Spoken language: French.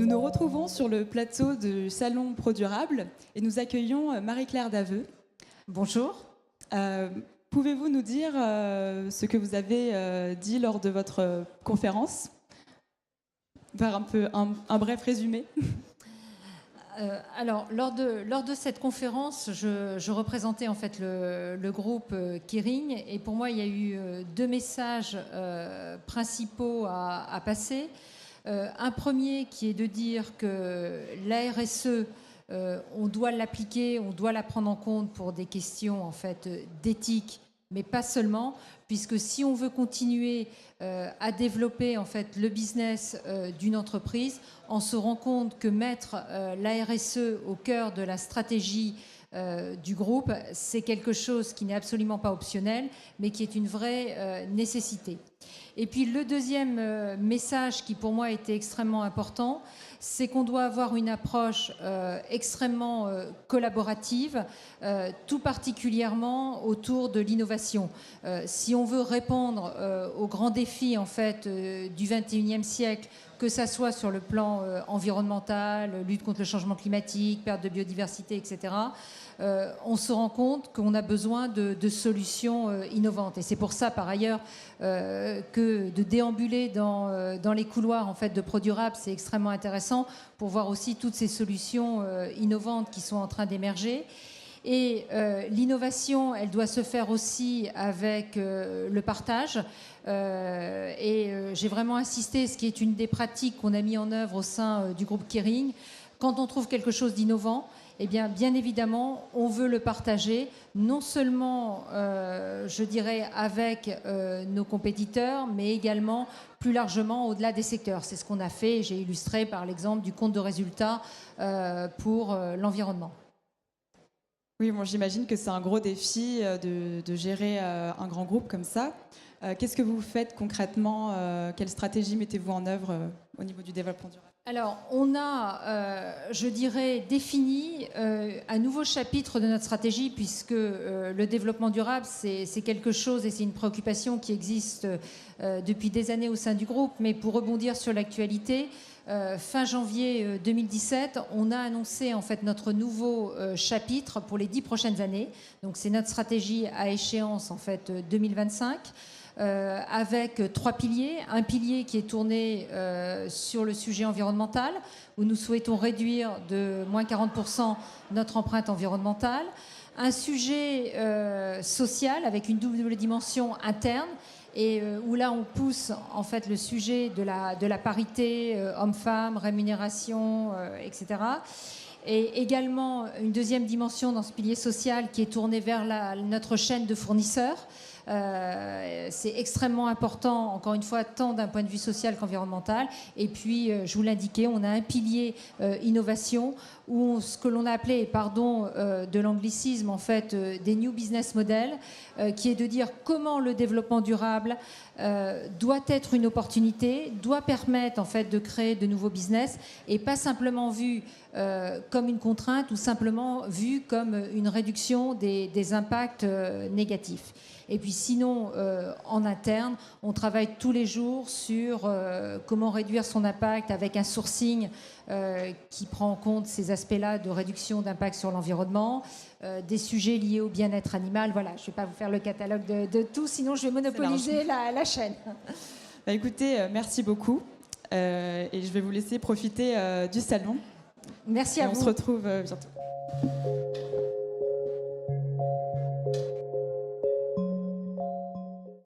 nous retrouvons sur le plateau du Salon ProDurable et nous accueillons Marie-Claire Daveux. Bonjour. Pouvez-vous nous dire ce que vous avez dit lors de votre conférence? Faire un bref résumé. Alors, lors de cette conférence, je représentais en fait le groupe Kering, et pour moi, il y a eu deux messages principaux à passer. Un premier qui est de dire que la RSE, on doit l'appliquer, on doit la prendre en compte pour des questions en fait d'éthique, mais pas seulement, puisque si on veut continuer à développer en fait le business d'une entreprise, on se rend compte que mettre la RSE au cœur de la stratégie du groupe, c'est quelque chose qui n'est absolument pas optionnel, mais qui est une vraie nécessité. Et puis le deuxième message qui pour moi était extrêmement important, c'est qu'on doit avoir une approche extrêmement collaborative, tout particulièrement autour de l'innovation. Si on veut répondre aux grands défis en fait, du XXIe siècle, que ça soit sur le plan environnemental, lutte contre le changement climatique, perte de biodiversité, etc., on se rend compte qu'on a besoin de solutions innovantes. Et c'est pour ça, par ailleurs, que de déambuler dans les couloirs en fait, de ProDurable, c'est extrêmement intéressant pour voir aussi toutes ces solutions innovantes qui sont en train d'émerger. Et l'innovation, elle doit se faire aussi avec le partage. J'ai vraiment insisté, ce qui est une des pratiques qu'on a mis en œuvre au sein du groupe Kering. Quand on trouve quelque chose d'innovant, eh bien évidemment, on veut le partager, non seulement, je dirais, avec nos compétiteurs, mais également plus largement au-delà des secteurs. C'est ce qu'on a fait, j'ai illustré par l'exemple du compte de résultats pour l'environnement. Oui, bon, j'imagine que c'est un gros défi de gérer un grand groupe comme ça. Qu'est-ce que vous faites concrètement? Quelle stratégie mettez-vous en œuvre au niveau du développement durable? Alors, on a, je dirais, défini un nouveau chapitre de notre stratégie, puisque le développement durable, c'est quelque chose et c'est une préoccupation qui existe depuis des années au sein du groupe. Mais pour rebondir sur l'actualité, fin janvier 2017, on a annoncé en fait notre nouveau chapitre pour les 10 prochaines années. Donc, c'est notre stratégie à échéance en fait 2025. Avec 3 piliers. Un pilier qui est tourné sur le sujet environnemental, où nous souhaitons réduire de moins 40% notre empreinte environnementale. Un sujet social avec une double dimension interne, et où là on pousse en fait le sujet de la parité homme-femme, rémunération, etc. Et également une deuxième dimension dans ce pilier social qui est tournée vers notre chaîne de fournisseurs. C'est extrêmement important, encore une fois, tant d'un point de vue social qu'environnemental. Et puis, je vous l'indiquais, on a un pilier innovation où ce que l'on a appelé, pardon de l'anglicisme, en fait, des new business models, qui est de dire comment le développement durable doit être une opportunité, doit permettre en fait de créer de nouveaux business et pas simplement vu comme une contrainte ou simplement vu comme une réduction des impacts négatifs. Et puis sinon, en interne, on travaille tous les jours sur comment réduire son impact avec un sourcing qui prend en compte ces aspects-là de réduction d'impact sur l'environnement, des sujets liés au bien-être animal. Voilà, je ne vais pas vous faire le catalogue de tout, sinon je vais monopoliser la chaîne. Bah, écoutez, merci beaucoup. Et je vais vous laisser profiter du salon. Merci à vous. On se retrouve bientôt.